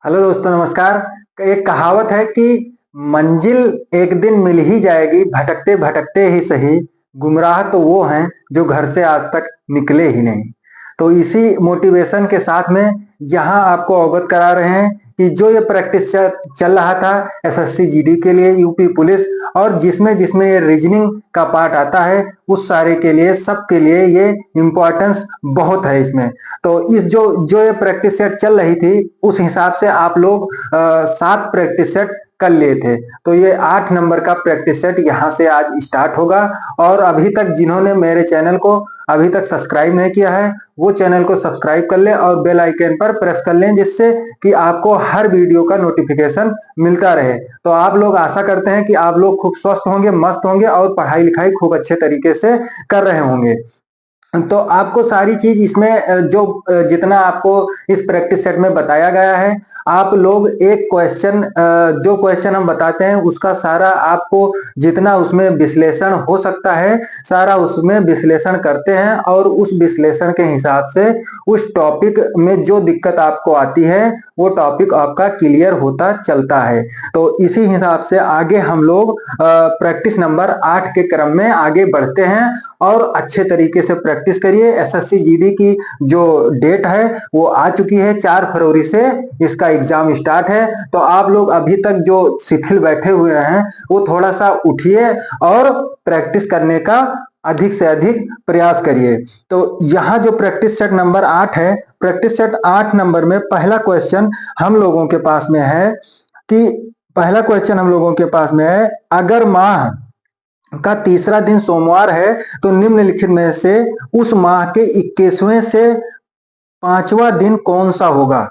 Hello दोस्तों, नमस्कार। एक कहावत है कि मंजिल एक दिन मिल ही जाएगी, भटकते भटकते ही सही। गुमराह तो वो हैं जो घर से आज तक निकले ही नहीं। तो इसी मोटिवेशन के साथ में यहाँ आपको अवगत करा रहे हैं कि जो ये प्रैक्टिस चल रहा था एसएससी जीडी के लिए, यूपी पुलिस, और जिसमें जिसमें ये रीजनिंग का पार्ट आता है उस सारे के लिए, सबके लिए ये इम्पोर्टेंस बहुत है इसमें। तो इस जो जो ये प्रैक्टिस सेट चल रही थी उस हिसाब से आप लोग 7 प्रैक्टिस सेट कर लिए थे। तो ये 8 नंबर का प्रैक्टिस सेट यहाँ से आज स्टार्ट होगा। और अभी तक जिन्होंने मेरे चैनल को अभी तक सब्सक्राइब नहीं किया है वो चैनल को सब्सक्राइब कर लें और बेल आइकन पर प्रेस कर लें, जिससे कि आपको हर वीडियो का नोटिफिकेशन मिलता रहे। तो आप लोग आशा करते हैं कि आप लोग खूब स्वस्थ होंगे, मस्त होंगे और पढ़ाई लिखाई खूब अच्छे तरीके से कर रहे होंगे। तो आपको सारी चीज इसमें जो जितना आपको इस प्रैक्टिस सेट में बताया गया है, आप लोग एक क्वेश्चन, जो क्वेश्चन हम बताते हैं उसका सारा आपको जितना उसमें विश्लेषण हो सकता है सारा उसमें विश्लेषण करते हैं, और उस विश्लेषण के हिसाब से उस टॉपिक में जो दिक्कत आपको आती है वो टॉपिक आपका क्लियर होता चलता है। तो इसी हिसाब से आगे हम लोग प्रैक्टिस नंबर 8 के क्रम में आगे बढ़ते हैं। और अच्छे तरीके से प्रैक्टिस करिए। एसएससी जीडी की जो डेट है वो आ चुकी है, 4 फरवरी से इसका एग्जाम स्टार्ट है। तो आप लोग अभी तक जो शिथिल बैठे हुए हैं वो थोड़ा सा उठिए और प्रैक्टिस करने का अधिक से अधिक प्रयास करिए। तो यहाँ जो प्रैक्टिस सेट नंबर 8 है, प्रैक्टिस सेट 8 नंबर में पहला क्वेश्चन हम लोगों के पास में है कि पहला क्वेश्चन हम लोगों के पास में है, अगर माह का तीसरा दिन सोमवार है तो निम्नलिखित में से उस माह के 21वें से 5वां दिन कौन सा होगा।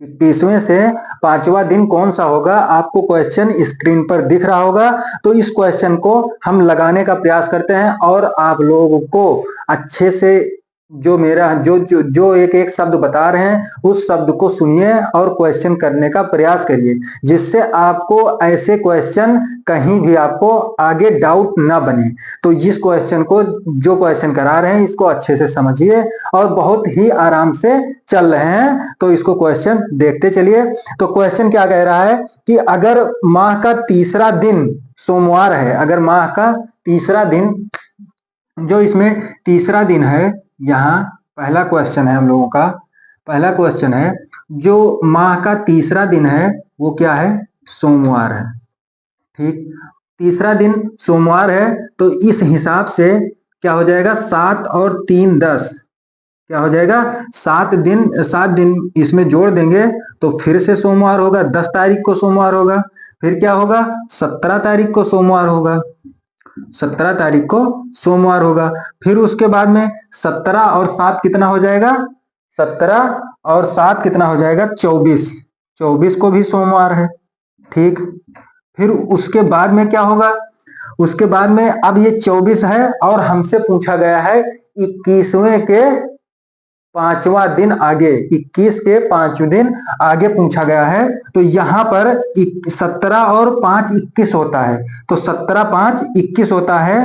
21वें से 5वां दिन कौन सा होगा, आपको क्वेश्चन स्क्रीन पर दिख रहा होगा। तो इस क्वेश्चन को हम लगाने का प्रयास करते हैं और आप लोगों को अच्छे से जो मेरा जो जो जो एक एक शब्द बता रहे हैं उस शब्द को सुनिए और क्वेश्चन करने का प्रयास करिए, जिससे आपको ऐसे क्वेश्चन कहीं भी आपको आगे डाउट ना बने। तो जिस क्वेश्चन को जो क्वेश्चन करा रहे हैं इसको अच्छे से समझिए और बहुत ही आराम से चल रहे हैं। तो इसको क्वेश्चन देखते चलिए। तो क्वेश्चन क्या कह रहा है कि अगर माह का तीसरा दिन सोमवार है, अगर माह का तीसरा दिन, जो इसमें तीसरा दिन है, यहाँ पहला क्वेश्चन है हम लोगों का, पहला क्वेश्चन है जो माह का तीसरा दिन है वो क्या है, सोमवार है। ठीक, तीसरा दिन सोमवार है तो इस हिसाब से क्या हो जाएगा, 7 और 3 10, क्या हो जाएगा 7 दिन इसमें जोड़ देंगे तो फिर से सोमवार होगा, 10 तारीख को सोमवार होगा। फिर क्या होगा, 17 तारीख को सोमवार होगा, 17 तारीख को सोमवार होगा। फिर उसके बाद में 17 और 7 कितना हो जाएगा, 17 और 7 कितना हो जाएगा, 24, 24 को भी सोमवार है। ठीक, फिर उसके बाद में क्या होगा, उसके बाद में अब ये 24 है और हमसे पूछा गया है 21वें के 5वां दिन आगे, 21 के 5वें दिन आगे पूछा गया है। तो यहाँ पर 17 और 5 21 होता है, तो 17 5 21 होता है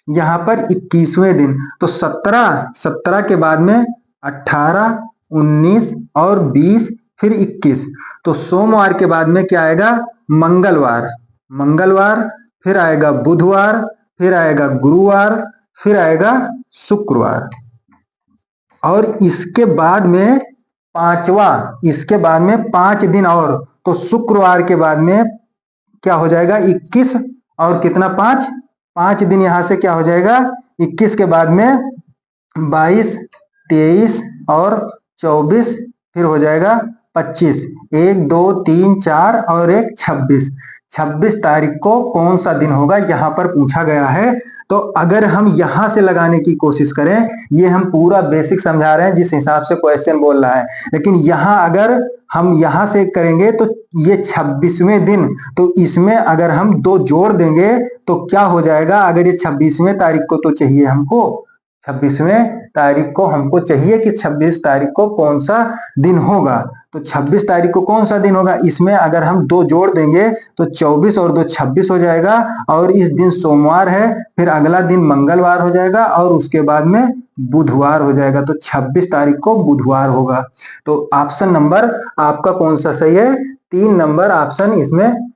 यहाँ पर 21वें दिन। तो 17 के बाद में 18 19 और 20 फिर 21। तो सोमवार के बाद में क्या आएगा, मंगलवार, मंगलवार, फिर आएगा बुधवार, फिर आएगा गुरुवार, फिर आएगा शुक्रवार, और इसके बाद में इसके बाद में 5 दिन और। तो शुक्रवार के बाद में क्या हो जाएगा, 21 और कितना 5 दिन यहाँ से क्या हो जाएगा, 21 के बाद में 22 23 और 24, फिर हो जाएगा 25, 1 2 3 4 और 1 26। 26 तारीख को कौन सा दिन होगा यहाँ पर पूछा गया है। तो अगर हम यहां से लगाने की कोशिश करें, ये हम पूरा बेसिक समझा रहे हैं जिस हिसाब से क्वेश्चन बोल रहा है, लेकिन यहां अगर हम यहां से करेंगे तो ये 26वें दिन, तो इसमें अगर हम 2 जोड़ देंगे तो क्या हो जाएगा, अगर ये 26वें तारीख को तो चाहिए हमको, 26वें तारीख को हमको चाहिए कि 26 तारीख को कौन सा दिन होगा। तो 26 तारीख को कौन सा दिन होगा, इसमें अगर हम 2 जोड़ देंगे तो 24 और 2 26 हो जाएगा, और इस दिन सोमवार है, फिर अगला दिन मंगलवार हो जाएगा, और उसके बाद में बुधवार हो जाएगा। तो 26 तारीख को बुधवार होगा। तो ऑप्शन नंबर आपका कौन सा सही है, 3 नंबर ऑप्शन इसमें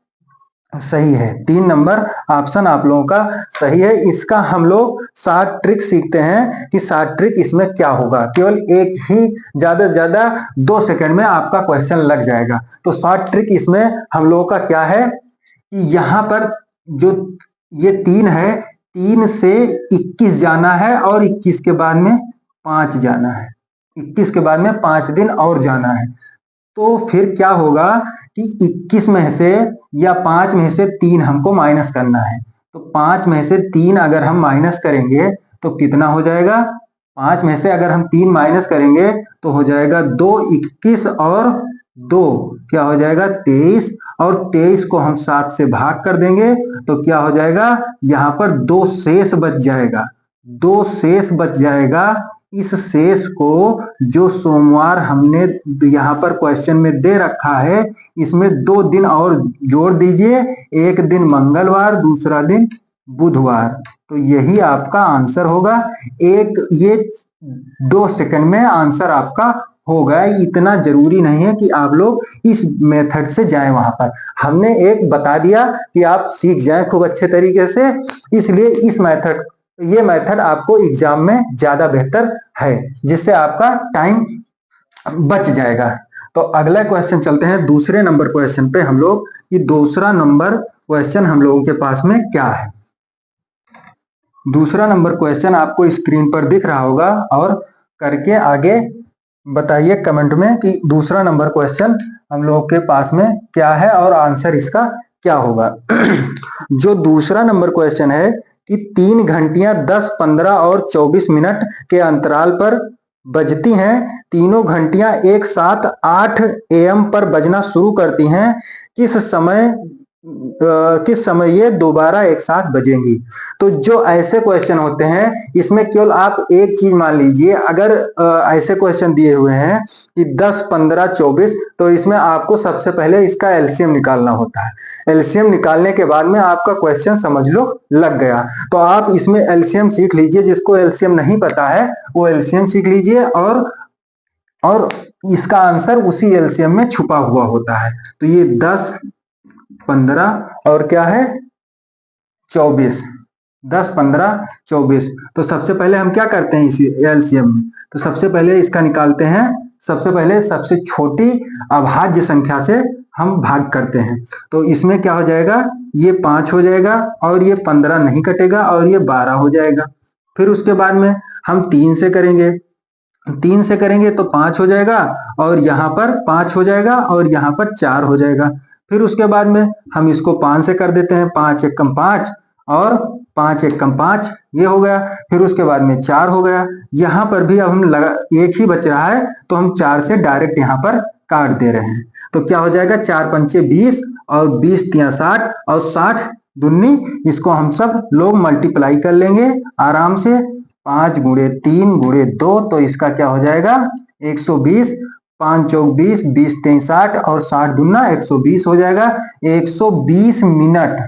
सही है। 3 नंबर ऑप्शन आप लोगों का सही है। इसका हम लोग शॉर्ट ट्रिक सीखते हैं कि शॉर्ट ट्रिक इसमें क्या होगा। केवल एक ही, ज्यादा से ज्यादा 2 सेकंड में आपका क्वेश्चन लग जाएगा। तो शॉर्ट ट्रिक इसमें हम लोगों का क्या है कि यहाँ पर जो ये 3 है, 3 से 21 जाना है, और 21 के बाद में 5 जाना है, 21 के बाद में 5 दिन और जाना है। तो फिर क्या होगा कि 21 में से या 5 में से 3 हमको माइनस करना है। तो 5 में से 3 अगर हम माइनस करेंगे तो कितना हो जाएगा, 5 में से अगर हम 3 माइनस करेंगे तो हो जाएगा 2, 21 और 2 क्या हो जाएगा 23, और 23 को हम 7 से भाग कर देंगे तो क्या हो जाएगा, यहाँ पर 2 शेष बच जाएगा, 2 शेष बच जाएगा। इस शेष को जो सोमवार हमने यहाँ पर क्वेश्चन में दे रखा है, इसमें 2 दिन और जोड़ दीजिए, एक दिन मंगलवार, दूसरा दिन बुधवार। तो यही आपका आंसर होगा। एक ये 2 सेकंड में आंसर आपका होगा। इतना जरूरी नहीं है कि आप लोग इस मेथड से जाएं वहां पर, हमने एक बता दिया कि आप सीख जाएं खूब अच्छे तरीके से, इसलिए इस मेथड, ये मेथड आपको एग्जाम में ज्यादा बेहतर है, जिससे आपका टाइम बच जाएगा। तो अगला क्वेश्चन चलते हैं दूसरे नंबर क्वेश्चन पे हम लोग, कि दूसरा नंबर क्वेश्चन हम लोगों के पास में क्या है। दूसरा नंबर क्वेश्चन आपको स्क्रीन पर दिख रहा होगा, और करके आगे बताइए कमेंट में कि दूसरा नंबर क्वेश्चन हम लोगों के पास में क्या है और आंसर इसका क्या होगा। जो दूसरा नंबर क्वेश्चन है कि 3 घंटियां 10, 15 और 24 मिनट के अंतराल पर बजती हैं, तीनों घंटियां एक साथ 8 AM पर बजना शुरू करती हैं, किस समय ये दोबारा एक साथ बजेंगी। तो जो ऐसे क्वेश्चन होते हैं, इसमें केवल आप एक चीज मान लीजिए, अगर ऐसे क्वेश्चन दिए हुए हैं कि 10, 15, 24, तो इसमें आपको सबसे पहले इसका एलसीएम निकालना होता है। एलसीएम निकालने के बाद में आपका क्वेश्चन समझ लो लग गया। तो आप इसमें एलसीएम सीख लीजिए, जिसको एलसीएम नहीं पता है वो एलसीएम सीख लीजिए, और इसका आंसर उसी एलसीएम में छुपा हुआ होता है। तो ये 10, 15 और क्या है 24, 10, 15, 24। तो सबसे पहले हम क्या करते हैं इसी एलसीएम में, तो सबसे पहले इसका निकालते हैं। सबसे पहले सबसे छोटी अभाज्य संख्या से हम भाग करते हैं। तो इसमें क्या हो जाएगा, ये 5 हो जाएगा, और ये 15 नहीं कटेगा, और ये 12 हो जाएगा। फिर उसके बाद में हम 3 से करेंगे, 3 से करेंगे तो 5 हो जाएगा, और यहाँ पर 5 हो जाएगा, और यहाँ पर 4 हो जाएगा। फिर उसके बाद में हम इसको 5 से कर देते हैं, 5 एकम 5, और 5 एकम 5, ये हो गया। फिर उसके बाद में 4 हो गया। यहाँ पर भी अब हम एक ही बच रहा है, तो हम 4 से डायरेक्ट यहाँ पर काट दे रहे हैं। तो क्या हो जाएगा, 4 पंचे 20, और 20 तिया 60, और 60 दूनी, इसको हम सब लोग मल्टीप्लाई कर लेंगे आराम से। 5 गुणे 3 गुणे 2, तो इसका क्या हो जाएगा 120, 5 चौक 20, 20 3 60, और 60 दूना 120 हो जाएगा। 120 मिनट,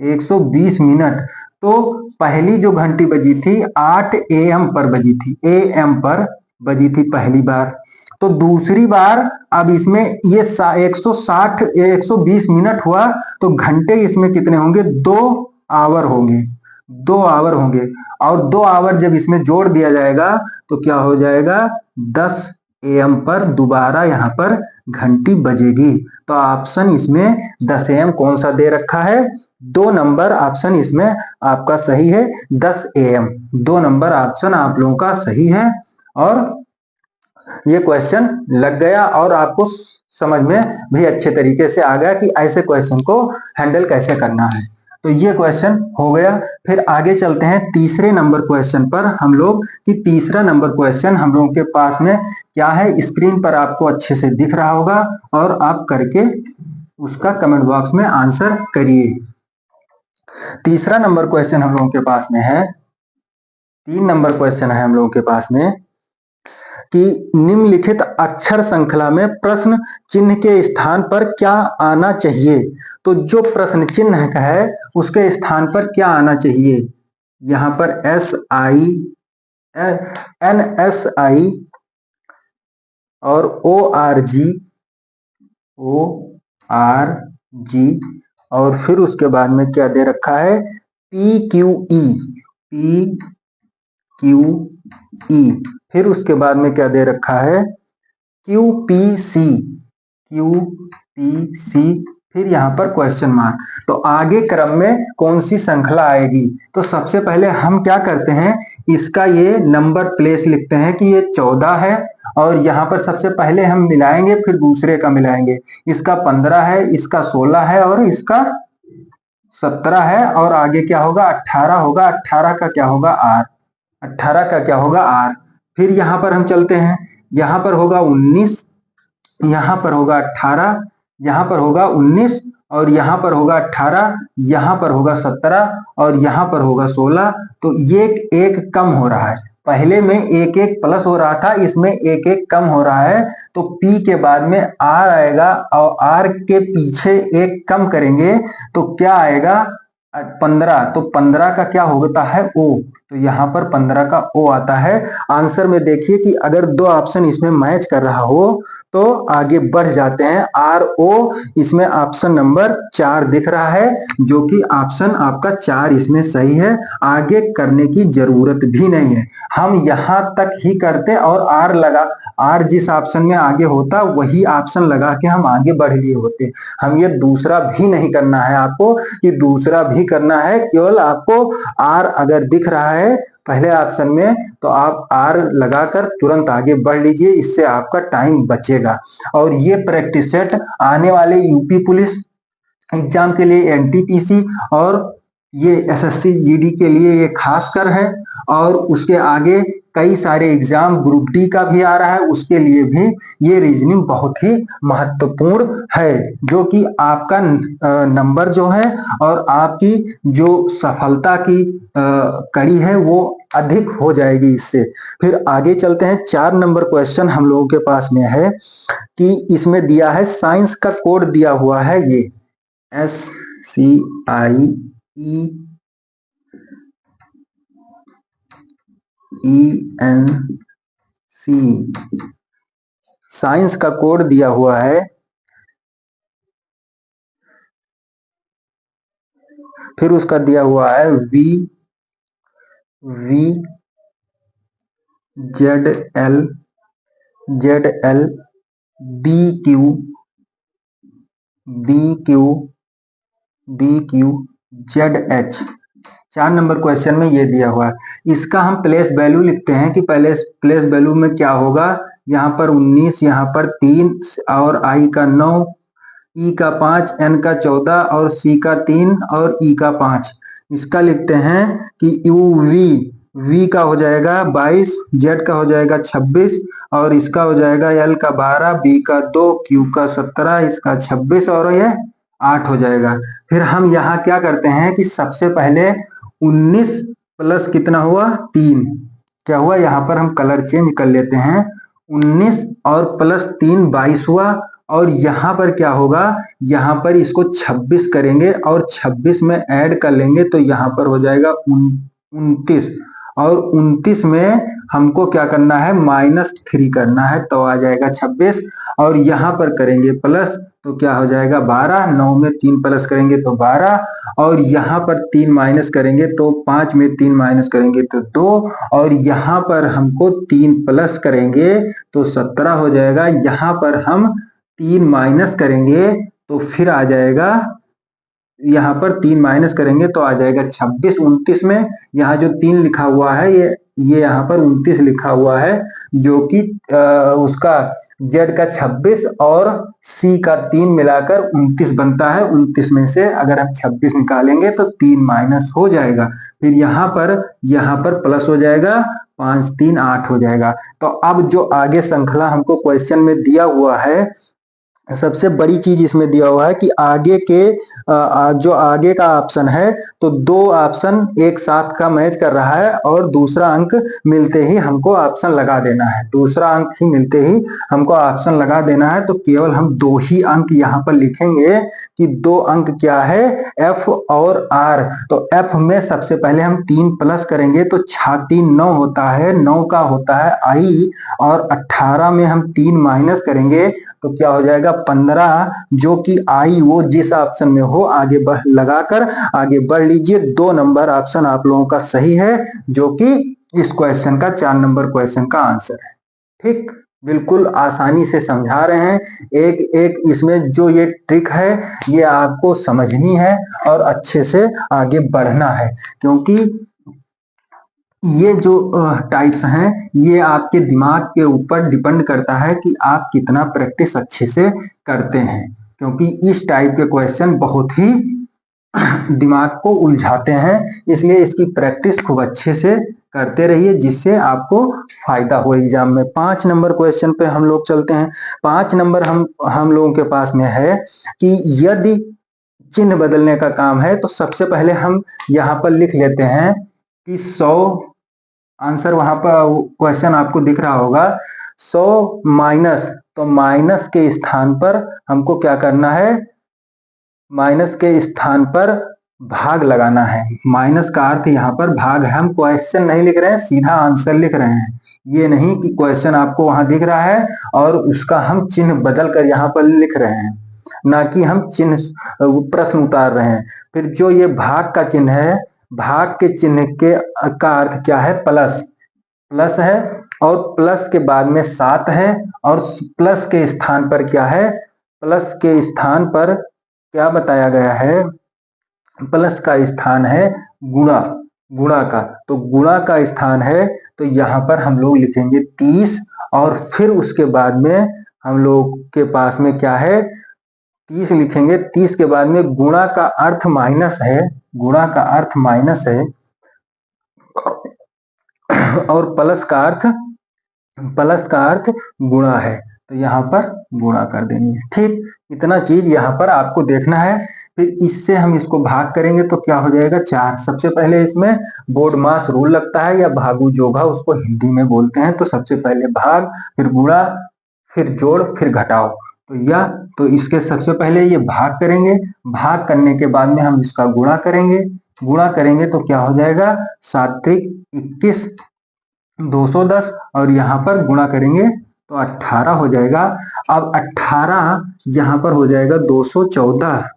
120 मिनट। तो पहली जो घंटी बजी थी 8 AM पर बजी थी, AM पर बजी थी पहली बार। तो दूसरी बार अब इसमें ये 160, 120 मिनट हुआ, तो घंटे इसमें कितने होंगे, 2 आवर होंगे, 2 आवर होंगे। और 2 आवर जब इसमें जोड़ दिया जाएगा तो क्या हो जाएगा, 10 AM पर दोबारा यहाँ पर घंटी बजेगी। तो ऑप्शन इसमें 10 AM कौन सा दे रखा है, 2 नंबर ऑप्शन इसमें आपका सही है, 10 AM। 2 नंबर ऑप्शन आप लोगों का सही है, और ये क्वेश्चन लग गया, और आपको समझ में भी अच्छे तरीके से आ गया कि ऐसे क्वेश्चन को हैंडल कैसे करना है। तो ये क्वेश्चन हो गया। फिर आगे चलते हैं तीसरे नंबर क्वेश्चन पर हम लोग, कि तीसरा नंबर क्वेश्चन हम लोगों के पास में क्या है, स्क्रीन पर आपको अच्छे से दिख रहा होगा, और आप करके उसका कमेंट बॉक्स में आंसर करिए। तीसरा नंबर क्वेश्चन हम लोगों के पास में है 3 नंबर क्वेश्चन है हम लोगों के पास में कि निम्नलिखित अक्षर श्रृंखला में प्रश्न चिन्ह के स्थान पर क्या आना चाहिए। तो जो प्रश्न चिन्ह है उसके स्थान पर क्या आना चाहिए। यहाँ पर NSI और ORG और फिर उसके बाद में क्या दे रखा है PQE, फिर उसके बाद में क्या दे रखा है QPC, फिर यहाँ पर क्वेश्चन मार्क। तो आगे क्रम में कौन सी श्रृंखला आएगी। तो सबसे पहले हम क्या करते हैं, इसका ये नंबर प्लेस लिखते हैं कि ये 14 है और यहाँ पर सबसे पहले हम मिलाएंगे, फिर दूसरे का मिलाएंगे। इसका 15 है, इसका 16 है और इसका 17 है और आगे क्या होगा 18 होगा। 18 का क्या होगा R। फिर यहाँ पर हम चलते हैं, यहाँ पर होगा 19, यहाँ पर होगा 18, यहाँ पर होगा 19 और यहाँ पर होगा 18, यहाँ पर होगा 17 और यहाँ पर होगा 16। तो ये एक कम हो रहा है, पहले में एक एक प्लस हो रहा था, इसमें एक एक कम हो रहा है। तो P के बाद में R आएगा और R के पीछे एक कम करेंगे तो क्या आएगा 15। तो 15 का क्या होता है O, तो यहाँ पर 15 का O आता है। आंसर में देखिए कि अगर दो ऑप्शन इसमें मैच कर रहा हो तो आगे बढ़ जाते हैं। RO इसमें ऑप्शन नंबर 4 दिख रहा है, जो कि ऑप्शन आपका 4 इसमें सही है। आगे करने की जरूरत भी नहीं है, हम यहाँ तक ही करते और R जिस ऑप्शन में आगे होता वही ऑप्शन लगा के हम आगे बढ़ लिए होते। हम ये दूसरा भी नहीं करना है आपको, ये दूसरा भी करना है, केवल आपको R अगर दिख रहा है पहले ऑप्शन में तो आप R लगाकर तुरंत आगे बढ़ लीजिए, इससे आपका टाइम बचेगा। और ये प्रैक्टिस सेट आने वाले यूपी पुलिस एग्जाम के लिए, NTPC और ये SSC GD के लिए ये खास कर है। और उसके आगे कई सारे एग्जाम ग्रुप डी का भी आ रहा है, उसके लिए भी ये रीजनिंग बहुत ही महत्वपूर्ण है, जो कि आपका नंबर जो है और आपकी जो सफलता की कड़ी है वो अधिक हो जाएगी इससे। फिर आगे चलते हैं, 4 नंबर क्वेश्चन हम लोगों के पास में है कि इसमें दिया है साइंस का कोड दिया हुआ है ये SCIENC, साइंस का कोड दिया हुआ है। फिर उसका दिया हुआ है VZL BQ ZH। 4 number question में ये दिया हुआ है। इसका हम प्लेस वैल्यू लिखते हैं कि पहले प्लेस वैल्यू में क्या होगा, यहाँ पर 19, यहाँ पर 3 और I का 9, E का 5, N का 14 और C का 3 और E का 5। इसका लिखते हैं कि V का हो जाएगा 22, Z का हो जाएगा 26 और इसका हो जाएगा L का 12, B का 2, Q का 17, इसका 26 और ये 8 हो जाएगा। फिर हम यहाँ क्या करते हैं कि सबसे पहले 19 प्लस कितना हुआ 3, क्या हुआ, यहाँ पर हम कलर चेंज कर लेते हैं। 19 और प्लस 3 22 हुआ और यहाँ पर क्या होगा, यहाँ पर इसको 26 करेंगे और 26 में ऐड कर लेंगे तो यहाँ पर हो जाएगा 29 और 29 में हमको क्या करना है -3 करना है तो आ जाएगा 26 और यहाँ पर करेंगे प्लस तो क्या हो जाएगा 12, 9 में 3 प्लस करेंगे तो 12 और यहाँ पर 3 माइनस करेंगे तो 5 में 3 माइनस करेंगे तो 2 और यहाँ पर हमको 3 प्लस करेंगे तो 17 हो जाएगा। यहाँ पर हम 3 माइनस करेंगे तो फिर आ जाएगा, यहाँ पर 3 माइनस करेंगे तो आ जाएगा 26। 29 में यहाँ जो 3 लिखा हुआ है ये यहाँ पर 29 लिखा हुआ है, जो कि उसका Z का 26 और C का 3 मिलाकर 29 बनता है। 29 में से अगर हम 26 निकालेंगे तो 3 माइनस हो जाएगा, फिर यहाँ पर प्लस हो जाएगा, 5 3 8 हो जाएगा। तो अब जो आगे श्रृंखला हमको क्वेश्चन में दिया हुआ है सबसे बड़ी चीज इसमें दिया हुआ है कि आगे के जो आगे का ऑप्शन है तो दो ऑप्शन एक साथ का मैच कर रहा है और दूसरा अंक मिलते ही हमको ऑप्शन लगा देना है, दूसरा अंक ही मिलते ही हमको ऑप्शन लगा देना है। तो केवल हम दो ही अंक यहाँ पर लिखेंगे कि दो अंक क्या है, एफ और आर। तो एफ में सबसे पहले हम 3 प्लस करेंगे तो 6 3 9 होता है, 9 का होता है आई, और 18 में हम 3 माइनस करेंगे तो क्या हो जाएगा 15, जो कि आई वो जिस ऑप्शन में हो आगे बढ़ लगाकर आगे बढ़ लीजिए। 2 नंबर ऑप्शन आप लोगों का सही है, जो कि इस क्वेश्चन का 4 नंबर क्वेश्चन का आंसर है। ठीक, बिल्कुल आसानी से समझा रहे हैं। एक एक इसमें जो ये ट्रिक है ये आपको समझनी है और अच्छे से आगे बढ़ना है, क्योंकि ये जो टाइप्स हैं ये आपके दिमाग के ऊपर डिपेंड करता है कि आप कितना प्रैक्टिस अच्छे से करते हैं, क्योंकि इस टाइप के क्वेश्चन बहुत ही दिमाग को उलझाते हैं। इसलिए इसकी प्रैक्टिस खूब अच्छे से करते रहिए, जिससे आपको फायदा हो एग्जाम में। 5 नंबर क्वेश्चन पे हम लोग चलते हैं। 5 नंबर हम लोगों के पास में है कि यदि चिन्ह बदलने का काम है तो सबसे पहले हम यहाँ पर लिख लेते हैं कि 100, आंसर वहां पर क्वेश्चन आपको दिख रहा होगा 100 माइनस, तो माइनस के स्थान पर हमको क्या करना है, माइनस के स्थान पर भाग लगाना है। माइनस का अर्थ यहाँ पर भाग है। हम क्वेश्चन नहीं लिख रहे हैं, सीधा आंसर लिख रहे हैं। ये नहीं कि क्वेश्चन आपको वहां दिख रहा है और उसका हम चिन्ह बदल कर यहाँ पर लिख रहे हैं, ना कि हम चिन्ह प्रश्न उतार रहे हैं। फिर जो ये भाग का चिन्ह है, भाग के चिन्ह के का अर्थ क्या है, प्लस, प्लस है, और प्लस के बाद में 7 है, और प्लस के स्थान पर क्या है, प्लस के स्थान पर क्या बताया गया है, प्लस का स्थान है गुणा, गुणा का, तो गुणा का स्थान है। तो यहाँ पर हम लोग लिखेंगे 30, और फिर उसके बाद में हम लोग के पास में क्या है, 30 लिखेंगे। 30 के बाद में गुणा का अर्थ माइनस है, गुणा का अर्थ माइनस है, और प्लस का अर्थ गुणा है, तो यहाँ पर गुणा कर देनी है। ठीक, इतना चीज यहाँ पर आपको देखना है। फिर इससे हम इसको भाग करेंगे तो क्या हो जाएगा 4। सबसे पहले इसमें बोर्ड मास रूल लगता है, या भागु जोगा उसको हिंदी में बोलते हैं। तो सबसे पहले भाग, फिर गुणा, फिर जोड़, फिर घटाओ। तो यह, तो इसके सबसे पहले ये भाग करेंगे, भाग करने के बाद में हम इसका गुणा करेंगे, गुणा करेंगे तो क्या हो जाएगा 7 21 210, और यहाँ पर गुणा करेंगे तो 18 हो जाएगा। अब 18 यहाँ पर हो जाएगा 214,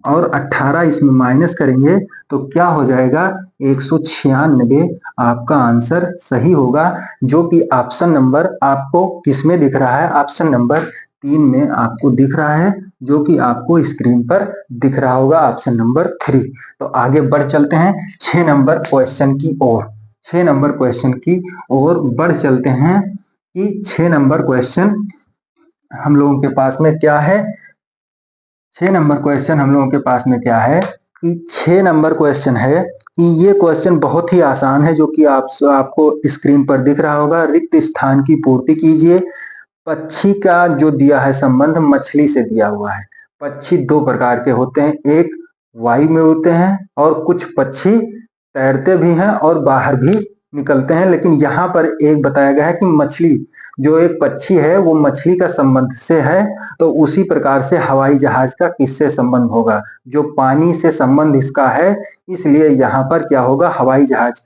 और 18 इसमें माइनस करेंगे तो क्या हो जाएगा 196। आपका आंसर सही होगा, जो कि ऑप्शन नंबर आपको किसमें दिख रहा है, ऑप्शन नंबर 3 में आपको दिख रहा है, जो कि आपको स्क्रीन पर दिख रहा होगा, ऑप्शन नंबर 3। तो आगे बढ़ चलते हैं 6 नंबर क्वेश्चन की ओर। 6 नंबर क्वेश्चन की ओर बढ़ चलते हैं कि 6 नंबर क्वेश्चन हम लोगों के पास में क्या है। 6 नंबर क्वेश्चन हम लोगों के पास में क्या है कि 6 नंबर क्वेश्चन है कि ये क्वेश्चन बहुत ही आसान है, जो कि आपको स्क्रीन पर दिख रहा होगा। रिक्त स्थान की पूर्ति कीजिए। पक्षी का जो दिया है संबंध मछली से दिया हुआ है। पक्षी 2 प्रकार के होते हैं, एक वायु में उड़ते हैं और कुछ पक्षी तैरते भी हैं और बाहर भी निकलते हैं। लेकिन यहाँ पर एक बताया गया है कि मछली, जो एक पक्षी है वो मछली का संबंध से है, तो उसी प्रकार से हवाई जहाज का किससे संबंध होगा, जो पानी से संबंध इसका है। इसलिए यहाँ पर क्या होगा, हवाई जहाज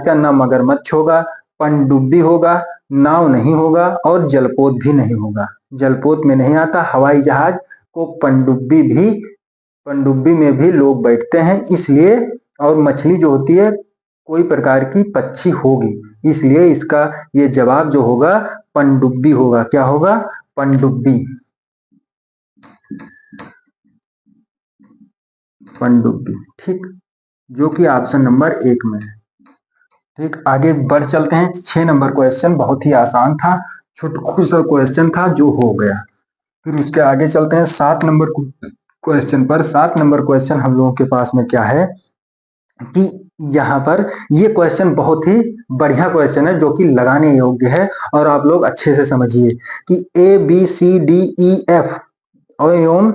का ना मगरमच्छ होगा, पनडुब्बी होगा, नाव नहीं होगा, और जलपोत भी नहीं होगा। जलपोत में नहीं आता हवाई जहाज को, पनडुब्बी में भी लोग बैठते हैं, इसलिए। और मछली जो होती है कोई प्रकार की पक्षी होगी, इसलिए इसका ये जवाब जो होगा पनडुब्बी होगा। क्या होगा, पनडुब्बी, पनडुब्बी। ठीक, जो कि ऑप्शन नंबर 1 में है। ठीक, आगे बढ़ चलते हैं। 6 नंबर क्वेश्चन बहुत ही आसान था, छोटा सा क्वेश्चन था जो हो गया। फिर उसके आगे चलते हैं 7 नंबर क्वेश्चन पर। 7 नंबर क्वेश्चन हम लोगों के पास में क्या है कि यहाँ पर ये क्वेश्चन बहुत ही बढ़िया क्वेश्चन है जो कि लगाने योग्य है, और आप लोग अच्छे से समझिए कि ABCDEF एवं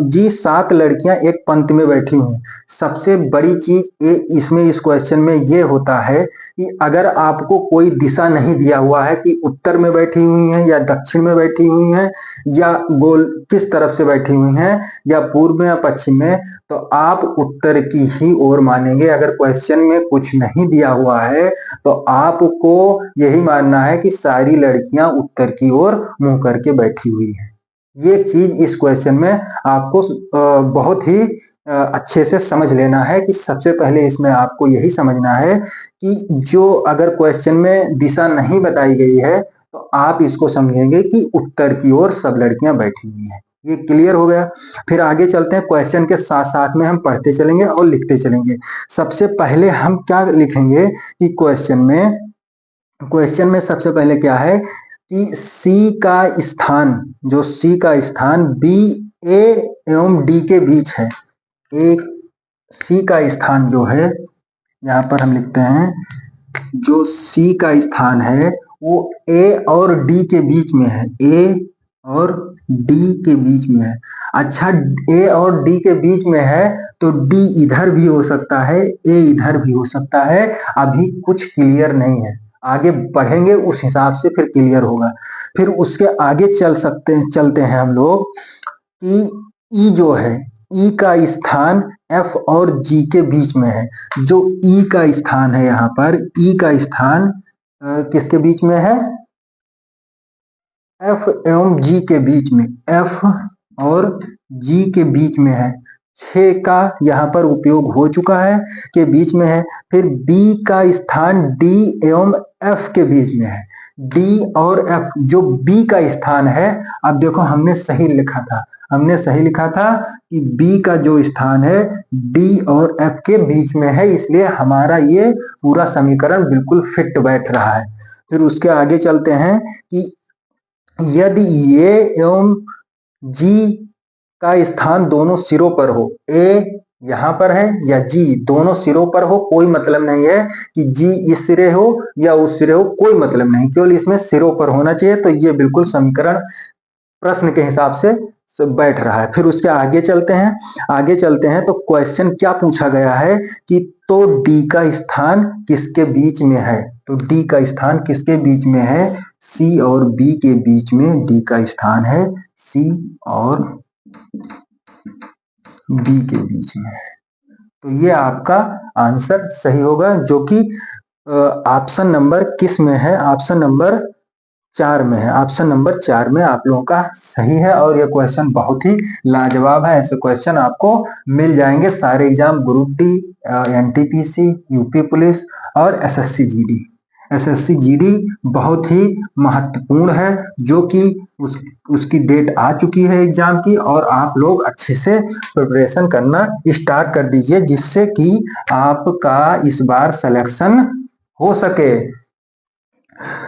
जी सात लड़कियां एक पंक्ति में बैठी हुई हैं। सबसे बड़ी चीज इसमें इस क्वेश्चन में ये होता है कि अगर आपको कोई दिशा नहीं दिया हुआ है कि उत्तर में बैठी हुई हैं या दक्षिण में बैठी हुई हैं या गोल किस तरफ से बैठी हुई हैं या पूर्व में या पश्चिम में, तो आप उत्तर की ही ओर मानेंगे। अगर क्वेश्चन में कुछ नहीं दिया हुआ है तो आपको यही मानना है कि सारी लड़कियां उत्तर की ओर मुंह करके बैठी हुई है। ये चीज इस क्वेश्चन में आपको बहुत ही अच्छे से समझ लेना है कि सबसे पहले इसमें आपको यही समझना है कि जो अगर क्वेश्चन में दिशा नहीं बताई गई है तो आप इसको समझेंगे कि उत्तर की ओर सब लड़कियां बैठी हुई हैं। ये क्लियर हो गया। फिर आगे चलते हैं, क्वेश्चन के साथ साथ में हम पढ़ते चलेंगे और लिखते चलेंगे। सबसे पहले हम क्या लिखेंगे कि क्वेश्चन में सबसे पहले क्या है कि सी का स्थान, जो सी का स्थान बी ए एवं डी के बीच है। एक सी का स्थान जो है, यहाँ पर हम लिखते हैं जो सी का स्थान है वो ए और डी के बीच में है। ए और डी के बीच में है। अच्छा, ए और डी के बीच में है तो डी इधर भी हो सकता है, ए इधर भी हो सकता है। अभी कुछ क्लियर नहीं है, आगे बढ़ेंगे उस हिसाब से फिर क्लियर होगा। फिर उसके आगे चलते हैं हम लोग कि ई जो है, ई का स्थान एफ और जी के बीच में है। जो ई का स्थान है, यहाँ पर ई का स्थान किसके बीच में है? एफ एवं जी के बीच में, एफ और जी के बीच में है। 6 का यहाँ पर उपयोग हो चुका है, के बीच में है। फिर बी का स्थान डी एवं एफ के बीच में है। डी और एफ, जो बी का स्थान है, अब देखो हमने सही लिखा था कि बी का जो स्थान है डी और एफ के बीच में है, इसलिए हमारा ये पूरा समीकरण बिल्कुल फिट बैठ रहा है। फिर उसके आगे चलते हैं कि यदि ये एवं जी का स्थान दोनों सिरों पर हो, ए यहाँ पर है या जी दोनों सिरों पर हो, कोई मतलब नहीं है कि जी इस सिरे हो या उस सिरे हो, कोई मतलब नहीं, केवल इसमें सिरों पर होना चाहिए। तो ये बिल्कुल समीकरण प्रश्न के हिसाब से बैठ रहा है। फिर उसके आगे चलते हैं तो क्वेश्चन क्या पूछा गया है कि तो डी का स्थान किसके बीच में है? तो डी का स्थान किसके बीच में है? सी और बी के बीच में डी का स्थान है, सी और बी के बीच में। तो ये आपका आंसर सही होगा, जो कि ऑप्शन नंबर किस में है? ऑप्शन नंबर 4 में है। ऑप्शन नंबर 4 में आप लोगों का सही है। और ये क्वेश्चन बहुत ही लाजवाब है। ऐसे क्वेश्चन आपको मिल जाएंगे सारे exam, group D, NTPC, UP police और एसएससी जीडी। एसएससी जीडी बहुत ही महत्वपूर्ण है, जो कि उसकी डेट आ चुकी है एग्जाम की, और आप लोग अच्छे से प्रिपरेशन करना स्टार्ट कर दीजिए, जिससे कि आपका इस बार सिलेक्शन हो सके।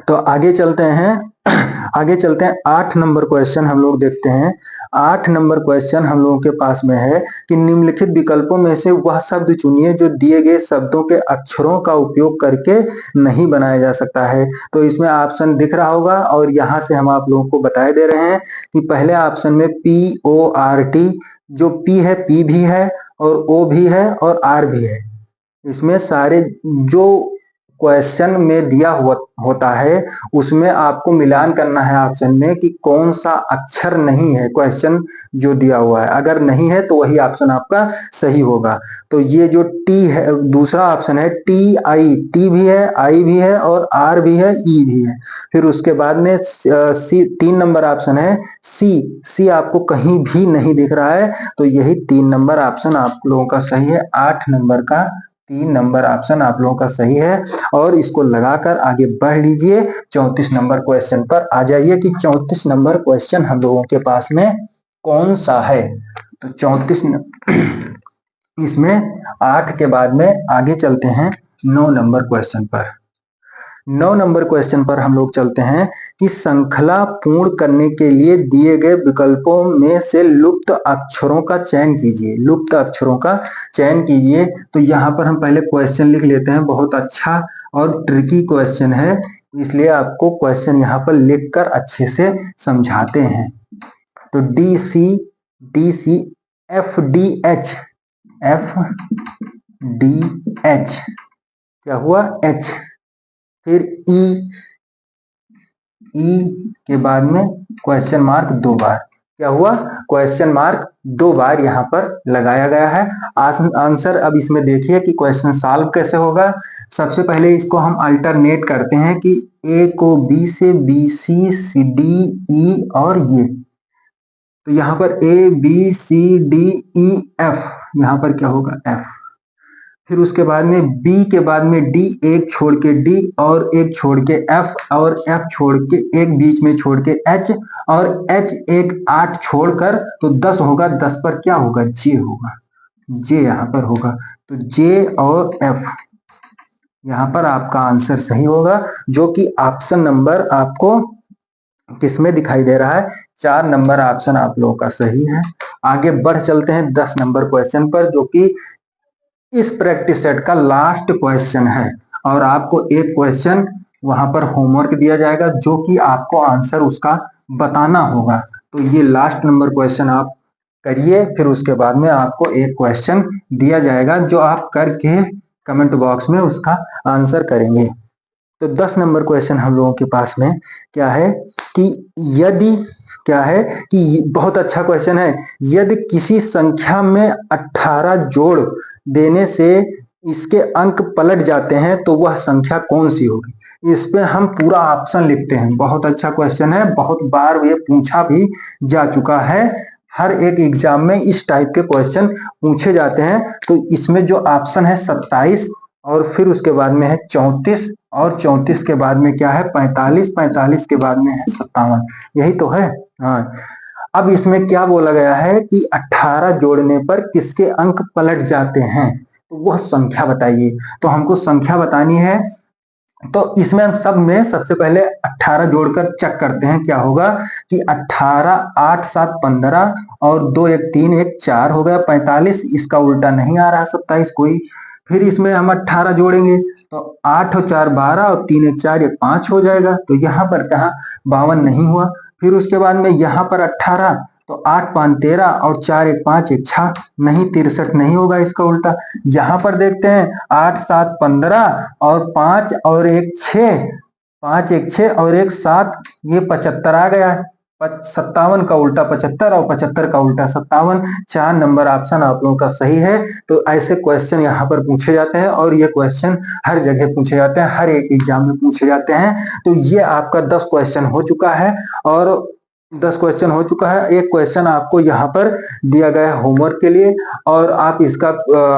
तो आगे चलते हैं 8 नंबर क्वेश्चन हम लोग देखते हैं। 8 नंबर क्वेश्चन हम लोगों के पास में है कि निम्नलिखित विकल्पों में से वह शब्द चुनिए जो दिए गए शब्दों के अक्षरों का उपयोग करके नहीं बनाया जा सकता है। तो इसमें ऑप्शन दिख रहा होगा, और यहाँ से हम आप लोगों को बताए दे रहे हैं कि पहले ऑप्शन में PORT, जो P है, P भी है और O भी है और R भी है। इसमें सारे जो क्वेश्चन में दिया होता है उसमें आपको मिलान करना है ऑप्शन में कि कौन सा अक्षर नहीं है क्वेश्चन जो दिया हुआ है। अगर नहीं है तो वही ऑप्शन आपका सही होगा। तो ये जो टी है, दूसरा ऑप्शन है TI, टी भी है, आई भी है और आर भी है, ई भी है। फिर उसके बाद में सी, 3 नंबर ऑप्शन है सी आपको कहीं भी नहीं दिख रहा है, तो यही 3 नंबर ऑप्शन आप लोगों का सही है। 8 नंबर का 3 नंबर ऑप्शन आप लोगों का सही है। और इसको लगाकर आगे बढ़ लीजिए, 34 नंबर क्वेश्चन पर आ जाइए कि 34 नंबर क्वेश्चन हम लोगों के पास में कौन सा है। तो 34 इसमें 8 के बाद में आगे चलते हैं 9 नंबर क्वेश्चन पर। 9 नंबर क्वेश्चन पर हम लोग चलते हैं कि श्रृंखला पूर्ण करने के लिए दिए गए विकल्पों में से लुप्त अक्षरों का चयन कीजिए। लुप्त अक्षरों का चयन कीजिए। तो यहाँ पर हम पहले क्वेश्चन लिख लेते हैं। बहुत अच्छा और ट्रिकी क्वेश्चन है, इसलिए आपको क्वेश्चन यहाँ पर लिखकर अच्छे से समझाते हैं। तो D C F D H क्या हुआ, एच, फिर ई के बाद में क्वेश्चन मार्क 2 बार, क्या हुआ, क्वेश्चन मार्क 2 बार यहाँ पर लगाया गया है। आंसर अब इसमें देखिए कि क्वेश्चन सॉल्व कैसे होगा। सबसे पहले इसको हम अल्टरनेट करते हैं कि ए को बी से, बी सी डी ई और ये, तो यहाँ पर A B C D E F, यहाँ पर क्या होगा, एफ। फिर उसके बाद में बी के बाद में डी, एक छोड़ के डी और एक छोड़ के एफ, और एफ छोड़ के एक बीच में छोड़ के एच, और एच एक 8 छोड़कर तो 10 होगा। 10 पर क्या होगा, जे होगा, जे यहाँ पर होगा। तो जे और एफ यहाँ पर आपका आंसर सही होगा, जो कि ऑप्शन नंबर आपको किसमें दिखाई दे रहा है, 4 नंबर ऑप्शन आप लोगों का सही है। आगे बढ़ चलते हैं 10 नंबर क्वेश्चन पर, जो कि इस प्रैक्टिस सेट का लास्ट क्वेश्चन है, और आपको एक क्वेश्चन वहां पर होमवर्क दिया जाएगा, जो कि आपको आंसर उसका बताना होगा। तो ये लास्ट नंबर क्वेश्चन आप करिए, फिर उसके बाद में आपको एक क्वेश्चन दिया जाएगा, जो आप करके कमेंट बॉक्स में उसका आंसर करेंगे। तो 10 नंबर क्वेश्चन हम लोगों के पास में क्या है कि यदि, क्या है कि बहुत अच्छा क्वेश्चन है, यदि किसी संख्या में 18 जोड़ देने से इसके अंक पलट जाते हैं तो वह संख्या कौन सी होगी। इस पे हम पूरा ऑप्शन लिखते हैं। बहुत अच्छा क्वेश्चन है, बहुत बार ये पूछा भी जा चुका है। हर एक एग्जाम में इस टाइप के क्वेश्चन पूछे जाते हैं। तो इसमें जो ऑप्शन है 27, और फिर उसके बाद में है 34, और 34 के बाद में क्या है 45, 45 के बाद में है 57, यही तो है। हाँ, अब इसमें क्या बोला गया है कि 18 जोड़ने पर किसके अंक पलट जाते हैं, तो वह संख्या बताइए। तो हमको संख्या बतानी है, तो इसमें हम सब में सबसे पहले 18 जोड़कर चेक करते हैं क्या होगा कि 18, 8 7 15, और 2 1 3 1 4 हो गया 45, इसका उल्टा नहीं आ रहा 27 कोई। फिर इसमें हम 18 जोड़ेंगे तो 8 और 4 12, और 3 1 4 1 5 हो जाएगा। तो यहाँ पर कहा 52 नहीं हुआ। फिर उसके बाद में यहाँ पर 18, तो 8 5 13, और 4 1 5 1 6 नहीं, 63 नहीं होगा, इसका उल्टा। यहाँ पर देखते हैं 8 7 15, और 5 और 1 6, 5 1 6 और 1 7, ये 75 आ गया है। 57 का उल्टा 75, और 75 का उल्टा 57। 4 नंबर ऑप्शन आप लोगों का सही है। तो ऐसे क्वेश्चन यहाँ पर पूछे जाते हैं, और ये क्वेश्चन हर जगह पूछे जाते हैं, हर एक एग्जाम में पूछे जाते हैं। तो ये आपका 10 क्वेश्चन हो चुका है, और 10 क्वेश्चन हो चुका है। एक क्वेश्चन आपको यहाँ पर दिया गया है होमवर्क के लिए, और आप इसका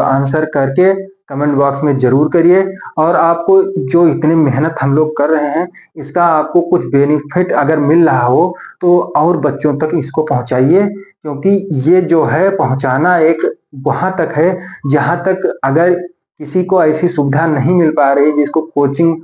आंसर करके कमेंट बॉक्स में जरूर करिए। और आपको जो इतनी मेहनत हम लोग कर रहे हैं, इसका आपको कुछ बेनिफिट अगर मिल रहा हो तो और बच्चों तक इसको पहुंचाइए, क्योंकि ये जो है पहुंचाना एक वहां तक है जहां तक अगर किसी को ऐसी सुविधा नहीं मिल पा रही, जिसको कोचिंग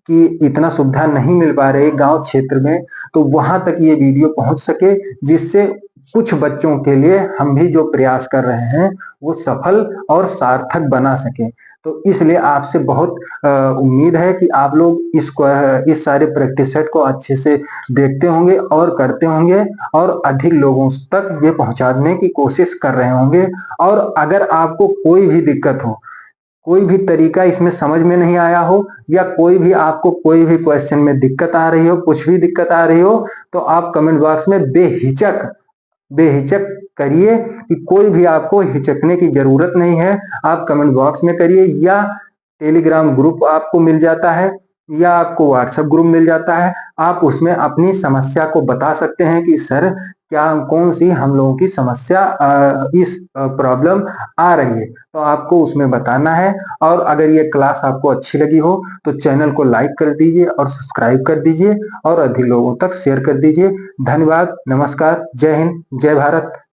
की इतना सुविधा नहीं मिल पा रही गांव क्षेत्र में, तो वहां तक ये वीडियो पहुंच सके, जिससे कुछ बच्चों के लिए हम भी जो प्रयास कर रहे हैं वो सफल और सार्थक बना सके। तो इसलिए आपसे बहुत उम्मीद है कि आप लोग इस सारे प्रैक्टिस सेट को अच्छे से देखते होंगे और करते होंगे, और अधिक लोगों तक ये पहुंचाने की कोशिश कर रहे होंगे। और अगर आपको कोई भी दिक्कत हो, कोई भी तरीका इसमें समझ में नहीं आया हो, या कोई भी आपको कोई भी क्वेश्चन में दिक्कत आ रही हो, कुछ भी दिक्कत आ रही हो, तो आप कमेंट बॉक्स में बेहिचक करिए, कि कोई भी आपको हिचकने की जरूरत नहीं है। आप कमेंट बॉक्स में करिए, या टेलीग्राम ग्रुप आपको मिल जाता है, या आपको व्हाट्सएप ग्रुप मिल जाता है। आप उसमें अपनी समस्या को बता सकते हैं कि सर क्या कौन सी हम लोगों की समस्या इस प्रॉब्लम आ रही है, तो आपको उसमें बताना है। और अगर ये क्लास आपको अच्छी लगी हो तो चैनल को लाइक कर दीजिए और सब्सक्राइब कर दीजिए, और अधिक लोगों तक शेयर कर दीजिए। धन्यवाद, नमस्कार, जय हिंद, जय भारत।